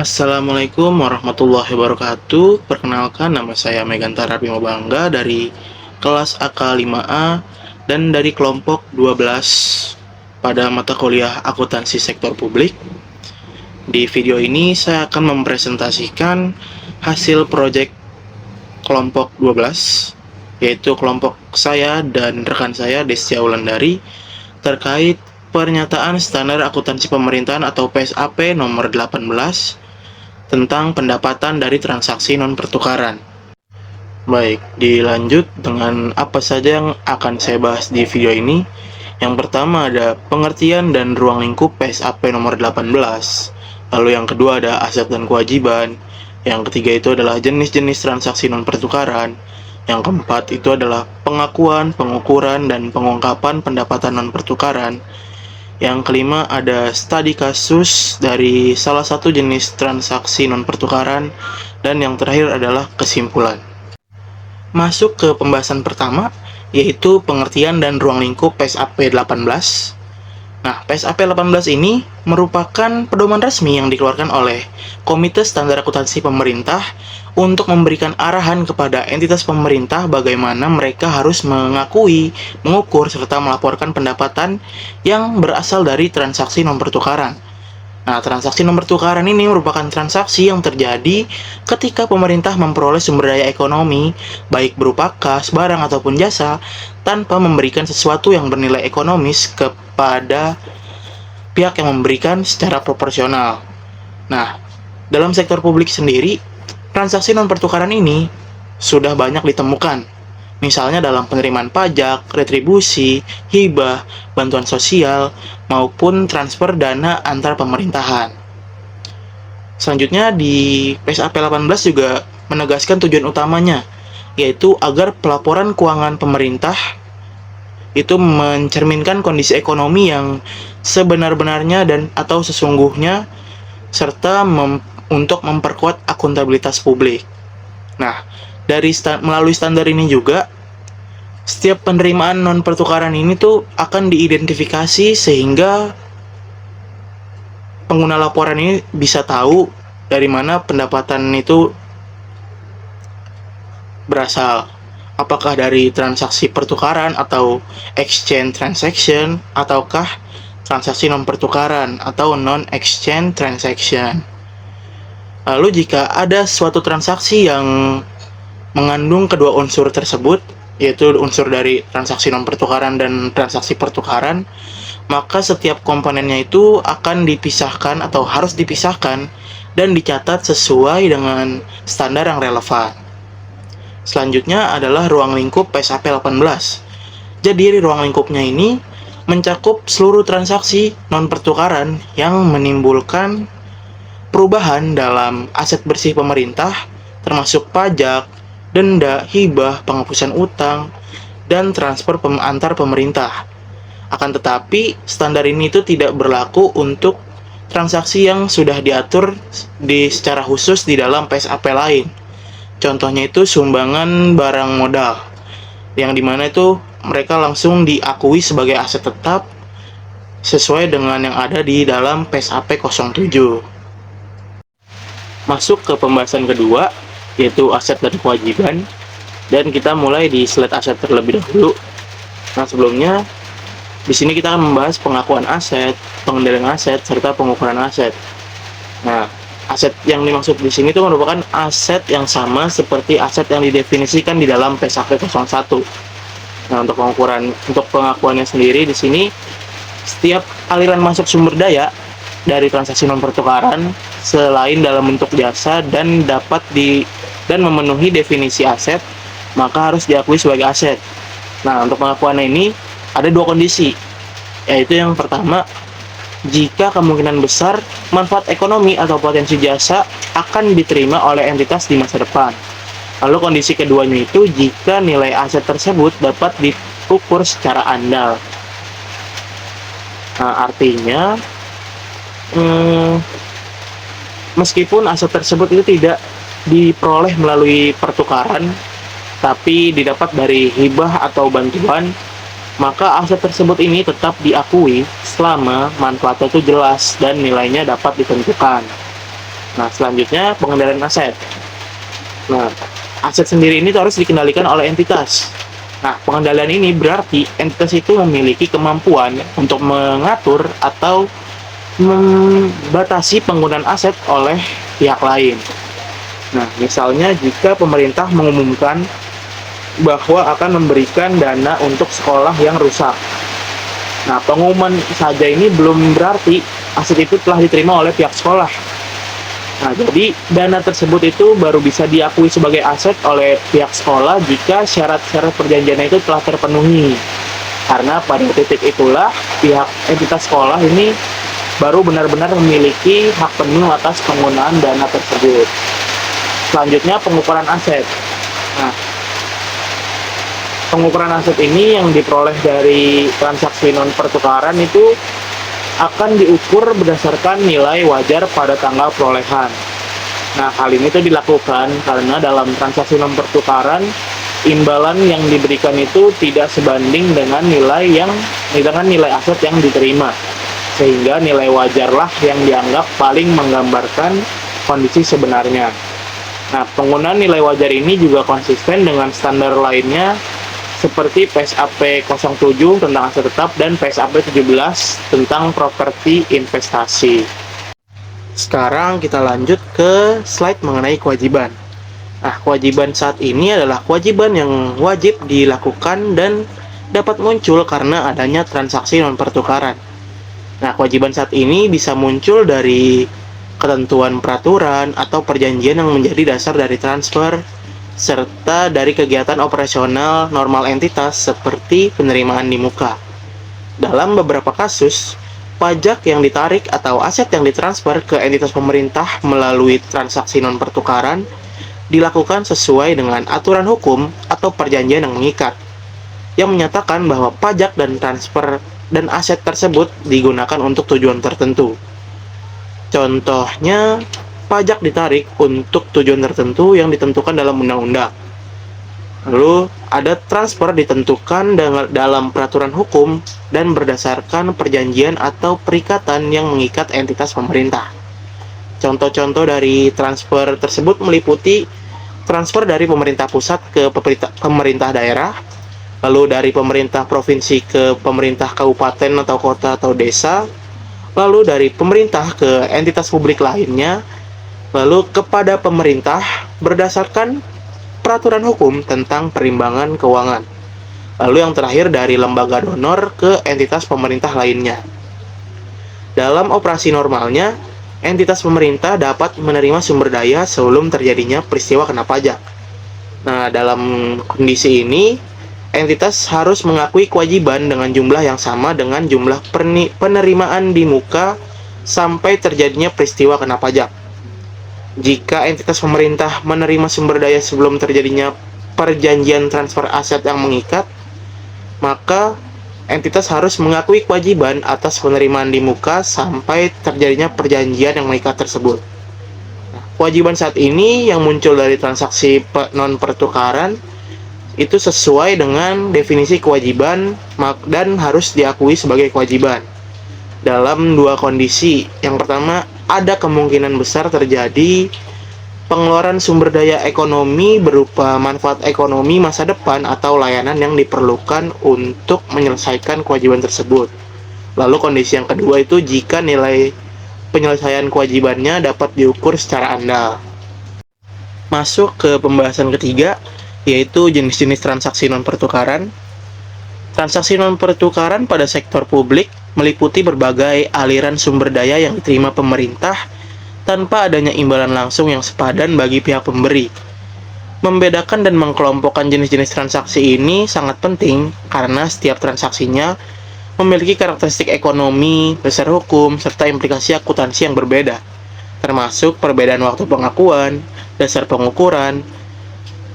Assalamualaikum warahmatullahi wabarakatuh. Perkenalkan, nama saya Megantara Bima Bangga dari kelas AK5A dan dari kelompok 12 pada mata kuliah Akuntansi Sektor Publik. Di video ini saya akan mempresentasikan hasil proyek kelompok 12, yaitu kelompok saya dan rekan saya Destia Wulandari, terkait pernyataan standar akuntansi pemerintahan atau PSAP nomor 18 tentang pendapatan dari transaksi non-pertukaran. Baik, dilanjut dengan apa saja yang akan saya bahas di video ini. Yang pertama ada pengertian dan ruang lingkup PSAP nomor 18. Lalu yang kedua ada aset dan kewajiban. Yang ketiga itu adalah jenis-jenis transaksi non-pertukaran. Yang keempat itu adalah pengakuan, pengukuran, dan pengungkapan pendapatan non-pertukaran. Yang kelima ada studi kasus dari salah satu jenis transaksi non-pertukaran. Dan yang terakhir adalah kesimpulan. Masuk ke pembahasan pertama, yaitu pengertian dan ruang lingkup PSAP 18. Nah, PSAP 18 ini merupakan pedoman resmi yang dikeluarkan oleh Komite Standar Akuntansi Pemerintah untuk memberikan arahan kepada entitas pemerintah bagaimana mereka harus mengakui, mengukur, serta melaporkan pendapatan yang berasal dari transaksi non-pertukaran. Nah, transaksi non-pertukaran ini merupakan transaksi yang terjadi ketika pemerintah memperoleh sumber daya ekonomi, baik berupa kas, barang, ataupun jasa, tanpa memberikan sesuatu yang bernilai ekonomis kepada pihak yang memberikan secara proporsional. Nah, dalam sektor publik sendiri, transaksi non-pertukaran ini sudah banyak ditemukan. Misalnya dalam penerimaan pajak, retribusi, hibah, bantuan sosial, maupun transfer dana antar pemerintahan. Selanjutnya di PSAP 18 juga menegaskan tujuan utamanya, yaitu agar pelaporan keuangan pemerintah itu mencerminkan kondisi ekonomi yang sebenar-benarnya dan atau sesungguhnya, serta untuk memperkuat akuntabilitas publik. Nah, melalui standar ini juga, setiap penerimaan non-pertukaran ini tuh akan diidentifikasi sehingga pengguna laporan ini bisa tahu dari mana pendapatan itu berasal. Apakah dari transaksi pertukaran atau exchange transaction, ataukah transaksi non-pertukaran atau non-exchange transaction. Lalu jika ada suatu transaksi yang mengandung kedua unsur tersebut, yaitu unsur dari transaksi non-pertukaran dan transaksi pertukaran, maka setiap komponennya itu akan dipisahkan atau harus dipisahkan dan dicatat sesuai dengan standar yang relevan. Selanjutnya adalah ruang lingkup PSAP 18. Jadi ruang lingkupnya ini mencakup seluruh transaksi non-pertukaran yang menimbulkan perubahan dalam aset bersih pemerintah, termasuk pajak, denda, hibah, penghapusan utang, dan transfer antar pemerintah. Akan tetapi, standar ini itu tidak berlaku untuk transaksi yang sudah diatur secara khusus di dalam PSAP lain. Contohnya itu sumbangan barang modal, yang dimana itu mereka langsung diakui sebagai aset tetap sesuai dengan yang ada di dalam PSAP 07. Masuk ke pembahasan kedua, yaitu aset dan kewajiban, dan kita mulai di slide aset terlebih dahulu. Nah, sebelumnya di sini kita akan membahas pengakuan aset, pengendalian aset, serta pengukuran aset. Nah, aset yang dimaksud di sini itu merupakan aset yang sama seperti aset yang didefinisikan di dalam PSAP 01. Nah, untuk pengakuannya sendiri di sini, setiap aliran masuk sumber daya dari transaksi non-pertukaran selain dalam bentuk jasa dan memenuhi definisi aset, maka harus diakui sebagai aset. Nah, untuk pengakuannya ini ada dua kondisi, yaitu yang pertama, jika kemungkinan besar manfaat ekonomi atau potensi jasa akan diterima oleh entitas di masa depan. Lalu kondisi keduanya itu jika nilai aset tersebut dapat diukur secara andal. Nah, artinya meskipun aset tersebut itu tidak diperoleh melalui pertukaran, tapi didapat dari hibah atau bantuan, maka aset tersebut ini tetap diakui selama manfaatnya itu jelas dan nilainya dapat ditentukan. Nah, selanjutnya pengendalian aset. Nah, aset sendiri ini harus dikendalikan oleh entitas. Nah, pengendalian ini berarti entitas itu memiliki kemampuan untuk mengatur atau membatasi penggunaan aset oleh pihak lain. Nah, misalnya jika pemerintah mengumumkan bahwa akan memberikan dana untuk sekolah yang rusak. Nah, pengumuman saja ini belum berarti aset itu telah diterima oleh pihak sekolah. Nah, jadi dana tersebut itu baru bisa diakui sebagai aset oleh pihak sekolah jika syarat-syarat perjanjiannya itu telah terpenuhi. Karena pada titik itulah pihak entitas sekolah ini baru benar-benar memiliki hak penuh atas penggunaan dana tersebut. Selanjutnya pengukuran aset. Nah, pengukuran aset ini yang diperoleh dari transaksi non pertukaran itu akan diukur berdasarkan nilai wajar pada tanggal perolehan. Nah, hal ini tuh dilakukan karena dalam transaksi non pertukaran imbalan yang diberikan itu tidak sebanding dengan nilai aset yang diterima. Sehingga nilai wajarlah yang dianggap paling menggambarkan kondisi sebenarnya. Nah, penggunaan nilai wajar ini juga konsisten dengan standar lainnya seperti PSAP 07 tentang aset tetap dan PSAP 17 tentang properti investasi. Sekarang kita lanjut ke slide mengenai kewajiban. Nah, kewajiban saat ini adalah kewajiban yang wajib dilakukan dan dapat muncul karena adanya transaksi non pertukaran. Nah, kewajiban saat ini bisa muncul dari ketentuan peraturan atau perjanjian yang menjadi dasar dari transfer, serta dari kegiatan operasional normal entitas seperti penerimaan di muka. Dalam beberapa kasus, pajak yang ditarik atau aset yang ditransfer ke entitas pemerintah melalui transaksi non-pertukaran dilakukan sesuai dengan aturan hukum atau perjanjian yang mengikat, yang menyatakan bahwa pajak dan transfer dan aset tersebut digunakan untuk tujuan tertentu. Contohnya, pajak ditarik untuk tujuan tertentu yang ditentukan dalam undang-undang. Lalu, ada transfer ditentukan dalam peraturan hukum dan berdasarkan perjanjian atau perikatan yang mengikat entitas pemerintah. Contoh-contoh dari transfer tersebut meliputi transfer dari pemerintah pusat ke pemerintah daerah, lalu dari pemerintah provinsi ke pemerintah kabupaten atau kota atau desa, lalu dari pemerintah ke entitas publik lainnya, lalu kepada pemerintah berdasarkan peraturan hukum tentang perimbangan keuangan. Lalu yang terakhir dari lembaga donor ke entitas pemerintah lainnya. Dalam operasi normalnya, entitas pemerintah dapat menerima sumber daya sebelum terjadinya peristiwa kena pajak. Nah, dalam kondisi ini, entitas harus mengakui kewajiban dengan jumlah yang sama dengan jumlah penerimaan di muka sampai terjadinya peristiwa kena pajak. Jika entitas pemerintah menerima sumber daya sebelum terjadinya perjanjian transfer aset yang mengikat, maka entitas harus mengakui kewajiban atas penerimaan di muka sampai terjadinya perjanjian yang mengikat tersebut. Kewajiban saat ini yang muncul dari transaksi non-pertukaran itu sesuai dengan definisi kewajiban dan harus diakui sebagai kewajiban dalam dua kondisi. Yang pertama, ada kemungkinan besar terjadi pengeluaran sumber daya ekonomi berupa manfaat ekonomi masa depan atau layanan yang diperlukan untuk menyelesaikan kewajiban tersebut. Lalu kondisi yang kedua itu jika nilai penyelesaian kewajibannya dapat diukur secara andal. Masuk ke pembahasan ketiga, yaitu jenis-jenis transaksi non-pertukaran. Transaksi non-pertukaran pada sektor publik meliputi berbagai aliran sumber daya yang diterima pemerintah tanpa adanya imbalan langsung yang sepadan bagi pihak pemberi. Membedakan dan mengkelompokkan jenis-jenis transaksi ini sangat penting karena setiap transaksinya memiliki karakteristik ekonomi, dasar hukum, serta implikasi akuntansi yang berbeda, termasuk perbedaan waktu pengakuan, dasar pengukuran,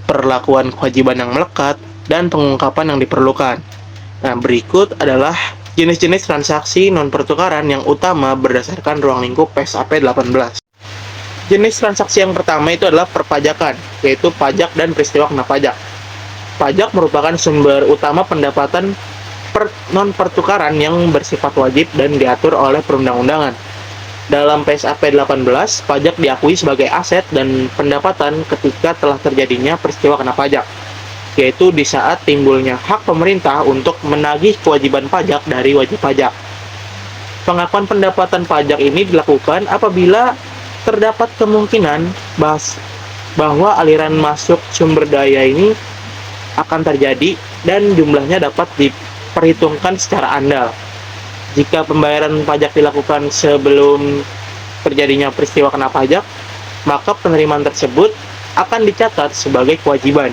perlakuan kewajiban yang melekat, dan pengungkapan yang diperlukan. Nah, berikut adalah jenis-jenis transaksi non-pertukaran yang utama berdasarkan ruang lingkup PSAP 18. Jenis transaksi yang pertama itu adalah perpajakan, yaitu pajak dan peristiwa kena pajak. Pajak merupakan sumber utama pendapatan non-pertukaran yang bersifat wajib dan diatur oleh perundang-undangan. Dalam PSAP 18, pajak diakui sebagai aset dan pendapatan ketika telah terjadinya peristiwa kena pajak, yaitu di saat timbulnya hak pemerintah untuk menagih kewajiban pajak dari wajib pajak. Pengakuan pendapatan pajak ini dilakukan apabila terdapat kemungkinan bahwa aliran masuk sumber daya ini akan terjadi dan jumlahnya dapat diperhitungkan secara andal. Jika pembayaran pajak dilakukan sebelum terjadinya peristiwa kena pajak, maka penerimaan tersebut akan dicatat sebagai kewajiban.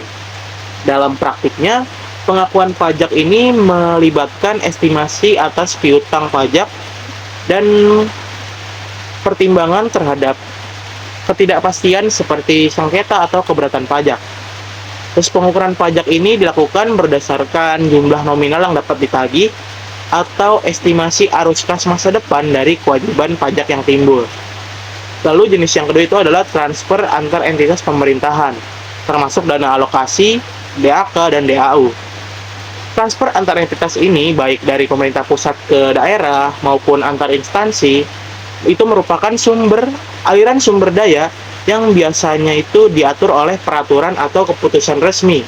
Dalam praktiknya, pengakuan pajak ini melibatkan estimasi atas piutang pajak dan pertimbangan terhadap ketidakpastian seperti sengketa atau keberatan pajak. Terus pengukuran pajak ini dilakukan berdasarkan jumlah nominal yang dapat ditagih atau estimasi arus kas masa depan dari kewajiban pajak yang timbul. Lalu jenis yang kedua itu adalah transfer antar entitas pemerintahan, termasuk dana alokasi, DAK, dan DAU. Transfer antar entitas ini, baik dari pemerintah pusat ke daerah maupun antar instansi, itu merupakan aliran sumber daya yang biasanya itu diatur oleh peraturan atau keputusan resmi.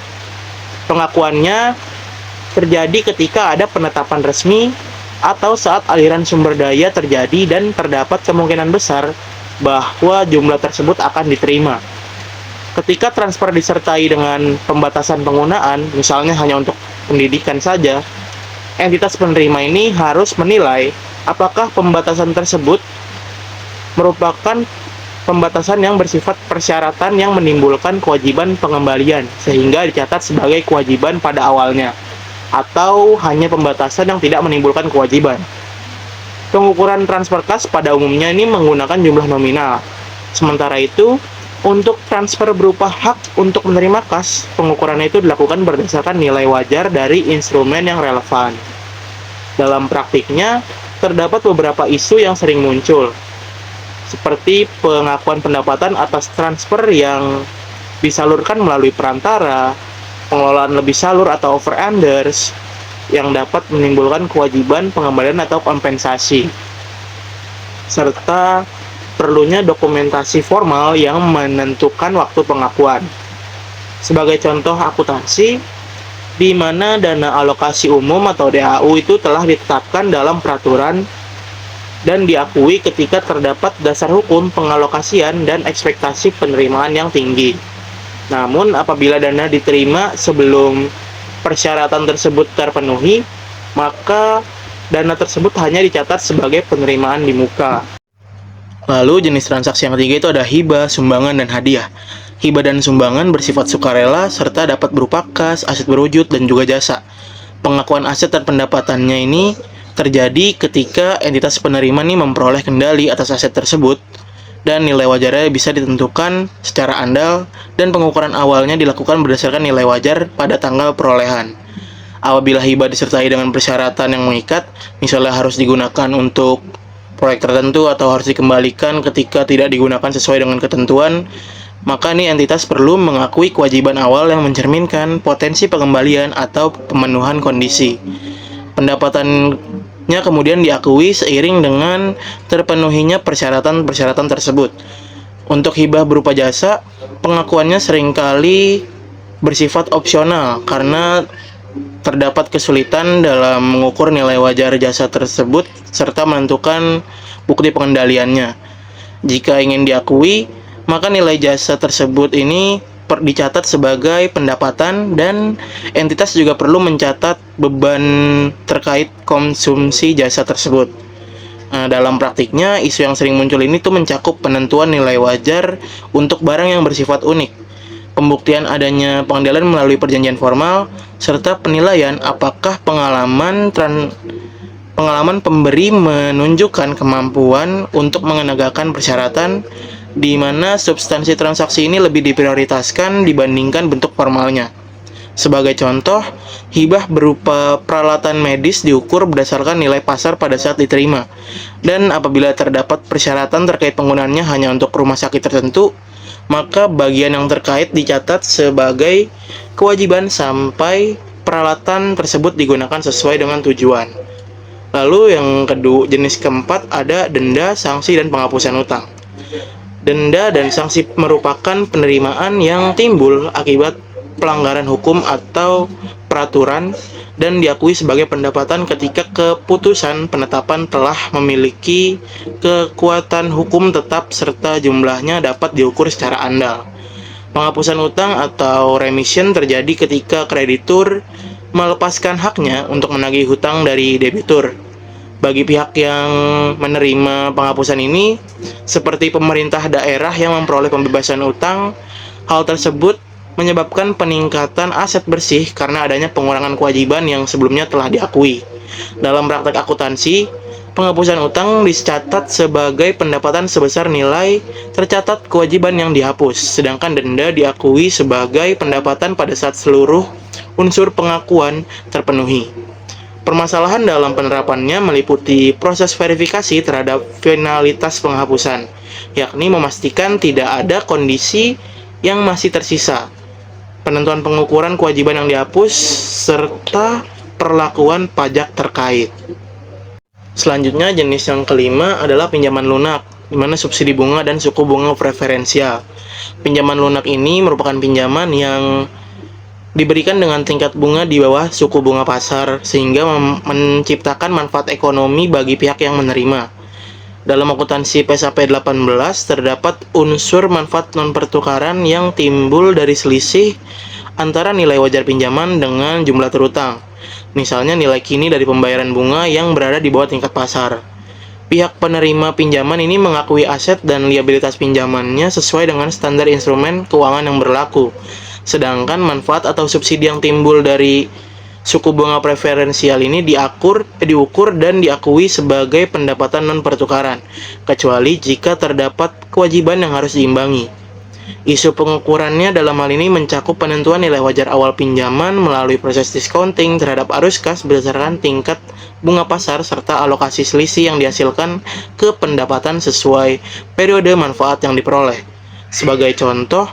Pengakuannya terjadi ketika ada penetapan resmi atau saat aliran sumber daya terjadi dan terdapat kemungkinan besar bahwa jumlah tersebut akan diterima. Ketika transfer disertai dengan pembatasan penggunaan, misalnya hanya untuk pendidikan saja, entitas penerima ini harus menilai apakah pembatasan tersebut merupakan pembatasan yang bersifat persyaratan yang menimbulkan kewajiban pengembalian, sehingga dicatat sebagai kewajiban pada awalnya, atau hanya pembatasan yang tidak menimbulkan kewajiban. Pengukuran transfer kas pada umumnya ini menggunakan jumlah nominal. Sementara itu, untuk transfer berupa hak untuk menerima kas, pengukurannya itu dilakukan berdasarkan nilai wajar dari instrumen yang relevan. Dalam praktiknya, terdapat beberapa isu yang sering muncul, seperti pengakuan pendapatan atas transfer yang disalurkan melalui perantara, pengelolaan lebih salur atau over-unders, yang dapat menimbulkan kewajiban pengembalian atau kompensasi, serta perlunya dokumentasi formal yang menentukan waktu pengakuan. Sebagai contoh akuntansi, di mana dana alokasi umum atau DAU itu telah ditetapkan dalam peraturan dan diakui ketika terdapat dasar hukum pengalokasian dan ekspektasi penerimaan yang tinggi. Namun, apabila dana diterima sebelum persyaratan tersebut terpenuhi, maka dana tersebut hanya dicatat sebagai penerimaan di muka. Lalu jenis transaksi yang ketiga itu ada hibah, sumbangan, dan hadiah. Hibah dan sumbangan bersifat sukarela serta dapat berupa kas, aset berwujud, dan juga jasa. Pengakuan aset dan pendapatannya ini terjadi ketika entitas penerima ini memperoleh kendali atas aset tersebut dan nilai wajarnya bisa ditentukan secara andal, dan pengukuran awalnya dilakukan berdasarkan nilai wajar pada tanggal perolehan. Apabila hibah disertai dengan persyaratan yang mengikat, misalnya harus digunakan untuk proyek tertentu atau harus dikembalikan ketika tidak digunakan sesuai dengan ketentuan, maka ini entitas perlu mengakui kewajiban awal yang mencerminkan potensi pengembalian atau pemenuhan kondisi. Pendapatannya kemudian diakui seiring dengan terpenuhinya persyaratan-persyaratan tersebut. Untuk hibah berupa jasa, pengakuannya seringkali bersifat opsional karena terdapat kesulitan dalam mengukur nilai wajar jasa tersebut serta menentukan bukti pengendaliannya. Jika ingin diakui, maka nilai jasa tersebut ini dicatat sebagai pendapatan, dan entitas juga perlu mencatat beban terkait konsumsi jasa tersebut. Nah, dalam praktiknya, isu yang sering muncul ini tuh mencakup penentuan nilai wajar untuk barang yang bersifat unik, pembuktian adanya pengendalian melalui perjanjian formal, serta penilaian apakah pengalaman pemberi menunjukkan kemampuan untuk menegakkan persyaratan, di mana substansi transaksi ini lebih diprioritaskan dibandingkan bentuk formalnya. Sebagai contoh, hibah berupa peralatan medis diukur berdasarkan nilai pasar pada saat diterima, dan apabila terdapat persyaratan terkait penggunaannya hanya untuk rumah sakit tertentu, maka bagian yang terkait dicatat sebagai kewajiban sampai peralatan tersebut digunakan sesuai dengan tujuan. Lalu yang kedua, jenis keempat ada denda, sanksi, dan penghapusan utang. Denda dan sanksi merupakan penerimaan yang timbul akibat pelanggaran hukum atau peraturan dan diakui sebagai pendapatan ketika keputusan penetapan telah memiliki kekuatan hukum tetap serta jumlahnya dapat diukur secara andal. Penghapusan utang atau remission terjadi ketika kreditur melepaskan haknya untuk menagih hutang dari debitur. Bagi pihak yang menerima penghapusan ini, seperti pemerintah daerah yang memperoleh pembebasan utang, hal tersebut menyebabkan peningkatan aset bersih karena adanya pengurangan kewajiban yang sebelumnya telah diakui. Dalam praktek akuntansi, penghapusan utang dicatat sebagai pendapatan sebesar nilai tercatat kewajiban yang dihapus, sedangkan denda diakui sebagai pendapatan pada saat seluruh unsur pengakuan terpenuhi. Permasalahan dalam penerapannya meliputi proses verifikasi terhadap finalitas penghapusan, yakni memastikan tidak ada kondisi yang masih tersisa, penentuan pengukuran kewajiban yang dihapus, serta perlakuan pajak terkait. Selanjutnya, jenis yang kelima adalah pinjaman lunak, di mana subsidi bunga dan suku bunga preferensial. Pinjaman lunak ini merupakan pinjaman yang diberikan dengan tingkat bunga di bawah suku bunga pasar, sehingga menciptakan manfaat ekonomi bagi pihak yang menerima. Dalam akuntansi PSAP 18 terdapat unsur manfaat non-pertukaran yang timbul dari selisih antara nilai wajar pinjaman dengan jumlah terutang. Misalnya nilai kini dari pembayaran bunga yang berada di bawah tingkat pasar. Pihak penerima pinjaman ini mengakui aset dan liabilitas pinjamannya sesuai dengan standar instrumen keuangan yang berlaku. Sedangkan manfaat atau subsidi yang timbul dari suku bunga preferensial ini diukur dan diakui sebagai pendapatan non-pertukaran, kecuali jika terdapat kewajiban yang harus diimbangi. Isu pengukurannya dalam hal ini mencakup penentuan nilai wajar awal pinjaman melalui proses discounting terhadap arus kas berdasarkan tingkat bunga pasar serta alokasi selisih yang dihasilkan ke pendapatan sesuai periode manfaat yang diperoleh. Sebagai contoh,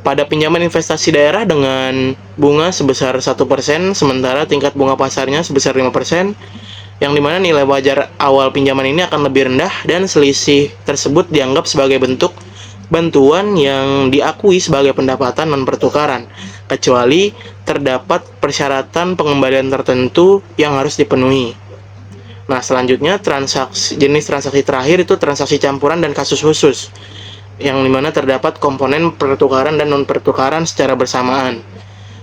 pada pinjaman investasi daerah dengan bunga sebesar 1%, sementara tingkat bunga pasarnya sebesar 5%, yang dimana nilai wajar awal pinjaman ini akan lebih rendah dan selisih tersebut dianggap sebagai bentuk bantuan yang diakui sebagai pendapatan non-pertukaran, kecuali terdapat persyaratan pengembalian tertentu yang harus dipenuhi. Nah, selanjutnya jenis transaksi terakhir itu transaksi campuran dan kasus khusus, yang dimana terdapat komponen pertukaran dan non-pertukaran secara bersamaan.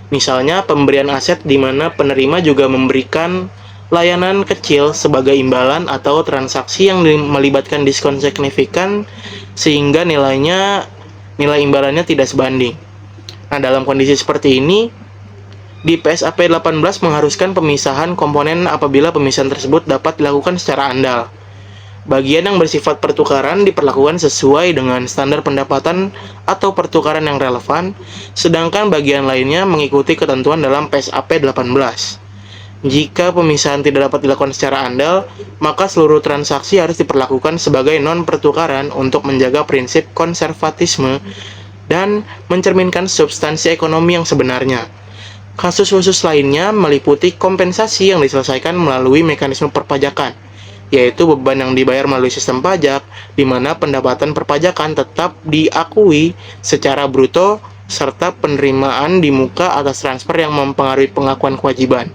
Misalnya pemberian aset di mana penerima juga memberikan layanan kecil sebagai imbalan atau transaksi yang melibatkan diskon signifikan sehingga nilai imbalannya tidak sebanding. Nah, dalam kondisi seperti ini, di PSAP 18 mengharuskan pemisahan komponen apabila pemisahan tersebut dapat dilakukan secara andal. Bagian yang bersifat pertukaran diperlakukan sesuai dengan standar pendapatan atau pertukaran yang relevan, sedangkan bagian lainnya mengikuti ketentuan dalam PSAP 18. Jika pemisahan tidak dapat dilakukan secara andal, maka seluruh transaksi harus diperlakukan sebagai non-pertukaran untuk menjaga prinsip konservatisme dan mencerminkan substansi ekonomi yang sebenarnya. Kasus khusus lainnya meliputi kompensasi yang diselesaikan melalui mekanisme perpajakan, yaitu beban yang dibayar melalui sistem pajak, di mana pendapatan perpajakan tetap diakui secara bruto, serta penerimaan di muka atas transfer yang mempengaruhi pengakuan kewajiban.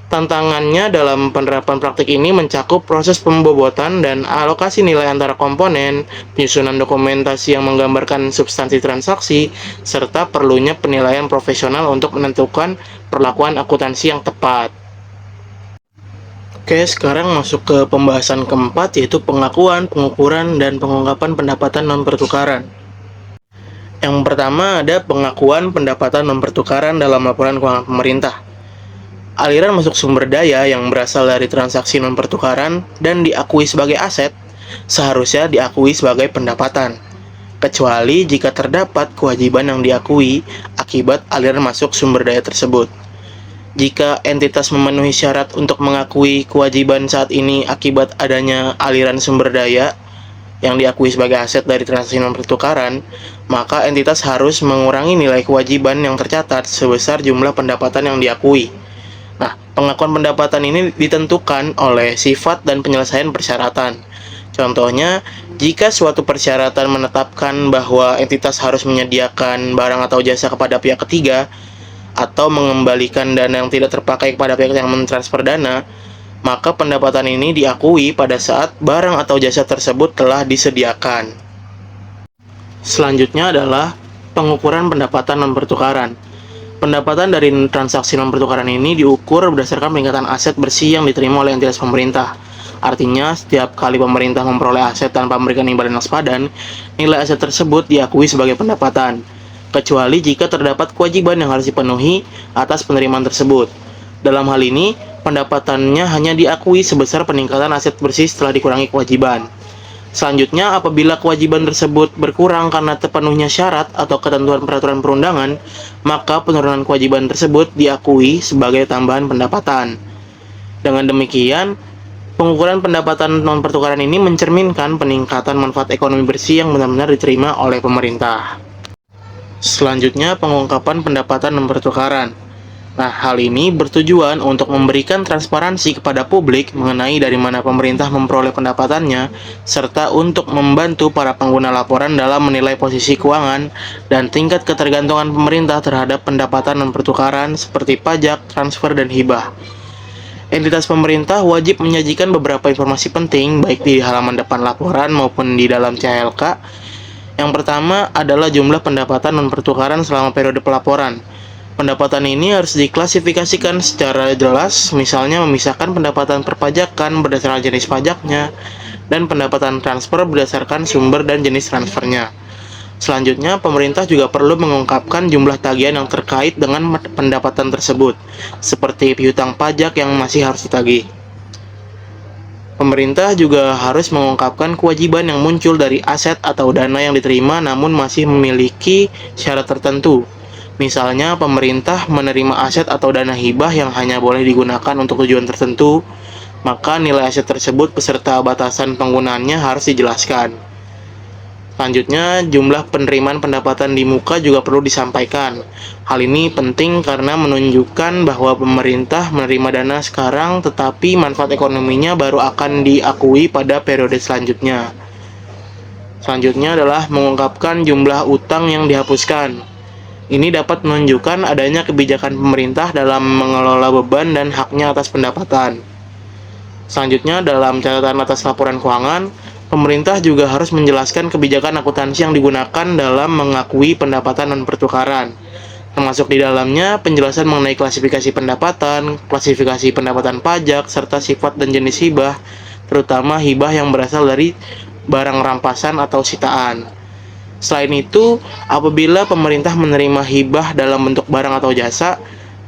Tantangannya dalam penerapan praktik ini mencakup proses pembobotan dan alokasi nilai antara komponen, penyusunan dokumentasi yang menggambarkan substansi transaksi, serta perlunya penilaian profesional untuk menentukan perlakuan akuntansi yang tepat. Oke, sekarang masuk ke pembahasan keempat, yaitu pengakuan, pengukuran, dan pengungkapan pendapatan non-pertukaran. Yang pertama ada pengakuan pendapatan non-pertukaran dalam laporan keuangan pemerintah. Aliran masuk sumber daya yang berasal dari transaksi non-pertukaran dan diakui sebagai aset, seharusnya diakui sebagai pendapatan, kecuali jika terdapat kewajiban yang diakui akibat aliran masuk sumber daya tersebut. Jika entitas memenuhi syarat untuk mengakui kewajiban saat ini akibat adanya aliran sumber daya yang diakui sebagai aset dari transaksi non-pertukaran, maka entitas harus mengurangi nilai kewajiban yang tercatat sebesar jumlah pendapatan yang diakui. Nah, Pengakuan pendapatan ini ditentukan oleh sifat dan penyelesaian persyaratan. Contohnya, jika suatu persyaratan menetapkan bahwa entitas harus menyediakan barang atau jasa kepada pihak ketiga, atau mengembalikan dana yang tidak terpakai kepada pihak yang mentransfer dana, maka pendapatan ini diakui pada saat barang atau jasa tersebut telah disediakan. Selanjutnya adalah pengukuran pendapatan non-pertukaran. Pendapatan dari transaksi non-pertukaran ini diukur berdasarkan peningkatan aset bersih yang diterima oleh entitas pemerintah. Artinya, setiap kali pemerintah memperoleh aset tanpa memberikan imbalan yang sepadan, nilai aset tersebut diakui sebagai pendapatan, kecuali jika terdapat kewajiban yang harus dipenuhi atas penerimaan tersebut. Dalam hal ini, pendapatannya hanya diakui sebesar peningkatan aset bersih setelah dikurangi kewajiban. Selanjutnya, apabila kewajiban tersebut berkurang karena terpenuhnya syarat atau ketentuan peraturan perundangan, maka penurunan kewajiban tersebut diakui sebagai tambahan pendapatan. Dengan demikian, pengukuran pendapatan non-pertukaran ini mencerminkan peningkatan manfaat ekonomi bersih yang benar-benar diterima oleh pemerintah. Selanjutnya, pengungkapan pendapatan non-pertukaran. Nah, hal ini bertujuan untuk memberikan transparansi kepada publik mengenai dari mana pemerintah memperoleh pendapatannya, serta untuk membantu para pengguna laporan dalam menilai posisi keuangan dan tingkat ketergantungan pemerintah terhadap pendapatan non-pertukaran seperti pajak, transfer, dan hibah. Entitas pemerintah wajib menyajikan beberapa informasi penting baik di halaman depan laporan maupun di dalam CHLK. Yang pertama adalah jumlah pendapatan non-pertukaran selama periode pelaporan. Pendapatan ini harus diklasifikasikan secara jelas, misalnya memisahkan pendapatan perpajakan berdasarkan jenis pajaknya, dan pendapatan transfer berdasarkan sumber dan jenis transfernya. Selanjutnya, pemerintah juga perlu mengungkapkan jumlah tagihan yang terkait dengan pendapatan tersebut, seperti piutang pajak yang masih harus ditagih. Pemerintah juga harus mengungkapkan kewajiban yang muncul dari aset atau dana yang diterima namun masih memiliki syarat tertentu. Misalnya, pemerintah menerima aset atau dana hibah yang hanya boleh digunakan untuk tujuan tertentu, maka nilai aset tersebut beserta batasan penggunaannya harus dijelaskan. Selanjutnya, jumlah penerimaan pendapatan di muka juga perlu disampaikan. Hal ini penting karena menunjukkan bahwa pemerintah menerima dana sekarang, tetapi manfaat ekonominya baru akan diakui pada periode selanjutnya. Selanjutnya adalah mengungkapkan jumlah utang yang dihapuskan. Ini dapat menunjukkan adanya kebijakan pemerintah dalam mengelola beban dan haknya atas pendapatan. Selanjutnya, dalam catatan atas laporan keuangan, pemerintah juga harus menjelaskan kebijakan akuntansi yang digunakan dalam mengakui pendapatan non-pertukaran, termasuk di dalamnya penjelasan mengenai klasifikasi pendapatan pajak, serta sifat dan jenis hibah, terutama hibah yang berasal dari barang rampasan atau sitaan. Selain itu, apabila pemerintah menerima hibah dalam bentuk barang atau jasa,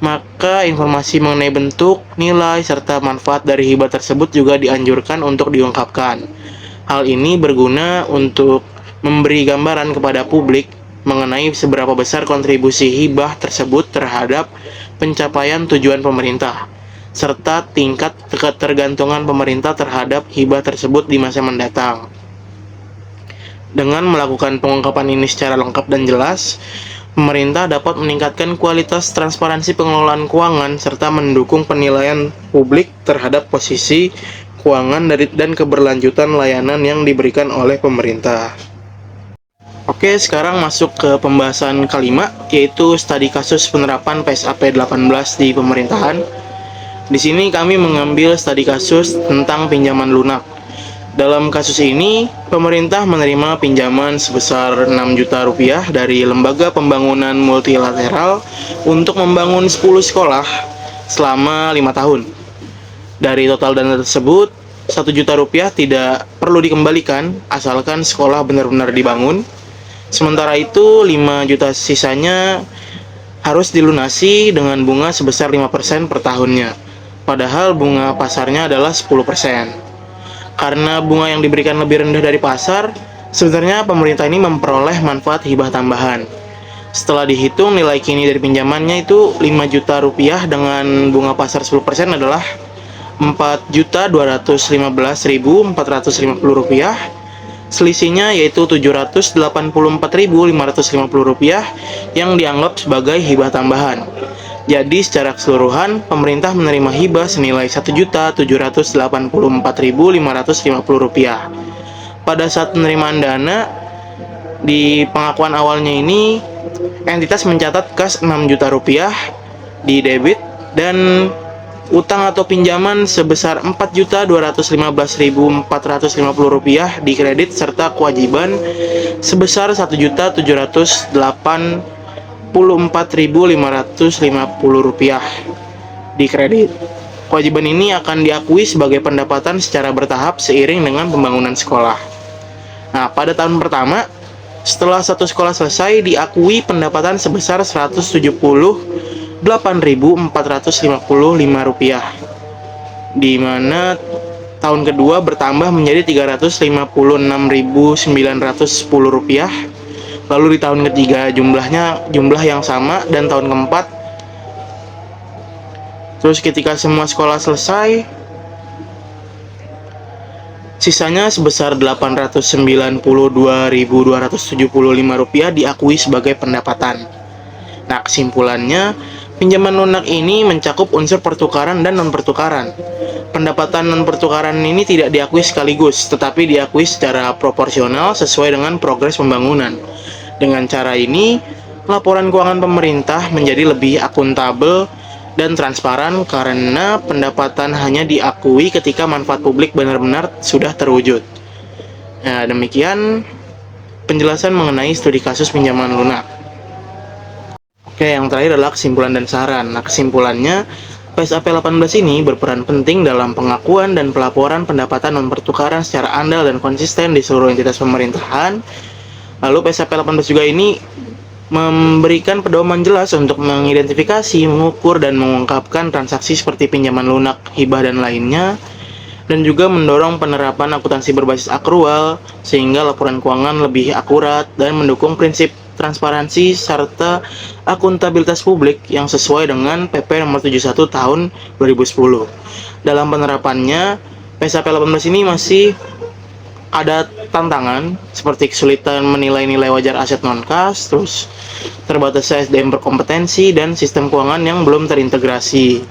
maka informasi mengenai bentuk, nilai, serta manfaat dari hibah tersebut juga dianjurkan untuk diungkapkan. Hal ini berguna untuk memberi gambaran kepada publik mengenai seberapa besar kontribusi hibah tersebut terhadap pencapaian tujuan pemerintah, serta tingkat ketergantungan pemerintah terhadap hibah tersebut di masa mendatang. Dengan melakukan pengungkapan ini secara lengkap dan jelas, pemerintah dapat meningkatkan kualitas transparansi pengelolaan keuangan serta mendukung penilaian publik terhadap posisi keuangan dan keberlanjutan layanan yang diberikan oleh pemerintah. Oke, sekarang masuk ke pembahasan kelima, yaitu studi kasus penerapan PSAP 18 di pemerintahan. Di sini kami mengambil studi kasus tentang pinjaman lunak. Dalam kasus ini, pemerintah menerima pinjaman sebesar 6 juta rupiah dari Lembaga Pembangunan Multilateral untuk membangun 10 sekolah selama 5 tahun. Dari total dana tersebut, 1 juta rupiah tidak perlu dikembalikan asalkan sekolah benar-benar dibangun. Sementara itu, 5 juta sisanya harus dilunasi dengan bunga sebesar 5% per tahunnya. Padahal bunga pasarnya adalah 10%. Karena bunga yang diberikan lebih rendah dari pasar, sebenarnya pemerintah ini memperoleh manfaat hibah tambahan. Setelah dihitung, nilai kini dari pinjamannya itu 5 juta rupiah dengan bunga pasar 10% adalah 4.215.450 rupiah. Selisihnya yaitu 784.550 rupiah yang dianggap sebagai hibah tambahan. Jadi secara keseluruhan, pemerintah menerima hibah senilai Rp1.784.550. Pada saat penerimaan dana, di pengakuan awalnya ini, entitas mencatat kas Rp6 juta di debit dan utang atau pinjaman sebesar Rp4.215.450 di kredit serta kewajiban sebesar Rp1.784.550 di kredit. Kewajiban ini akan diakui sebagai pendapatan secara bertahap seiring dengan pembangunan sekolah. Nah, pada tahun pertama, setelah satu sekolah selesai, diakui pendapatan sebesar Rp178.455, di mana tahun kedua bertambah menjadi Rp356.910. Lalu di tahun ketiga jumlah yang sama, dan tahun keempat. Terus ketika semua sekolah selesai, sisanya sebesar Rp892.275 diakui sebagai pendapatan. Nah, kesimpulannya, pinjaman lunak ini mencakup unsur pertukaran dan non-pertukaran. Pendapatan non-pertukaran ini tidak diakui sekaligus, tetapi diakui secara proporsional sesuai dengan progres pembangunan. Dengan cara ini, laporan keuangan pemerintah menjadi lebih akuntabel dan transparan karena pendapatan hanya diakui ketika manfaat publik benar-benar sudah terwujud. Nah, demikian penjelasan mengenai studi kasus pinjaman lunak. Oke, yang terakhir adalah kesimpulan dan saran. Nah, kesimpulannya, PSAP 18 ini berperan penting dalam pengakuan dan pelaporan pendapatan non-pertukaran secara andal dan konsisten di seluruh entitas pemerintahan. Lalu PSAP 18 juga ini memberikan pedoman jelas untuk mengidentifikasi, mengukur, dan mengungkapkan transaksi seperti pinjaman lunak, hibah, dan lainnya, dan juga mendorong penerapan akuntansi berbasis akrual sehingga laporan keuangan lebih akurat dan mendukung prinsip transparansi serta akuntabilitas publik yang sesuai dengan PP nomor 71 tahun 2010. Dalam penerapannya, PSAP 18 ini masih ada tantangan seperti kesulitan menilai nilai wajar aset non-kas, terus terbatasnya SDM berkompetensi, dan sistem keuangan yang belum terintegrasi.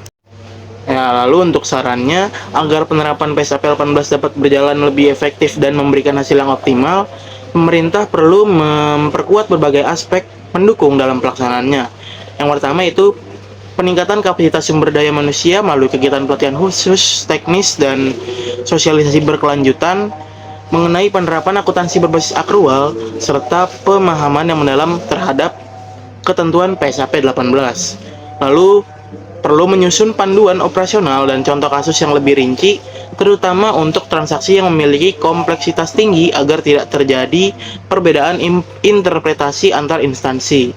Ya, lalu untuk sarannya, agar penerapan PSAP 18 dapat berjalan lebih efektif dan memberikan hasil yang optimal, pemerintah perlu memperkuat berbagai aspek pendukung dalam pelaksanaannya. Yang pertama itu peningkatan kapasitas sumber daya manusia melalui kegiatan pelatihan khusus, teknis, dan sosialisasi berkelanjutan mengenai penerapan akuntansi berbasis akrual serta pemahaman yang mendalam terhadap ketentuan PSAP 18. Lalu perlu menyusun panduan operasional dan contoh kasus yang lebih rinci, terutama untuk transaksi yang memiliki kompleksitas tinggi agar tidak terjadi perbedaan interpretasi antar instansi.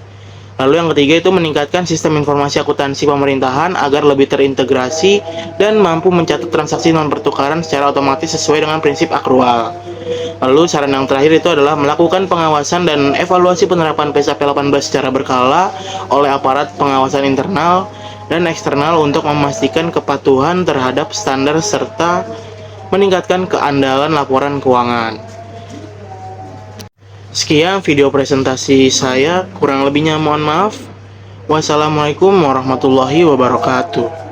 Lalu yang ketiga itu meningkatkan sistem informasi akuntansi pemerintahan agar lebih terintegrasi dan mampu mencatat transaksi non-pertukaran secara otomatis sesuai dengan prinsip akrual. Lalu saran yang terakhir itu adalah melakukan pengawasan dan evaluasi penerapan PSAP 18 secara berkala oleh aparat pengawasan internal dan eksternal untuk memastikan kepatuhan terhadap standar serta meningkatkan keandalan laporan keuangan. Sekian video presentasi saya, kurang lebihnya mohon maaf. Wassalamualaikum warahmatullahi wabarakatuh.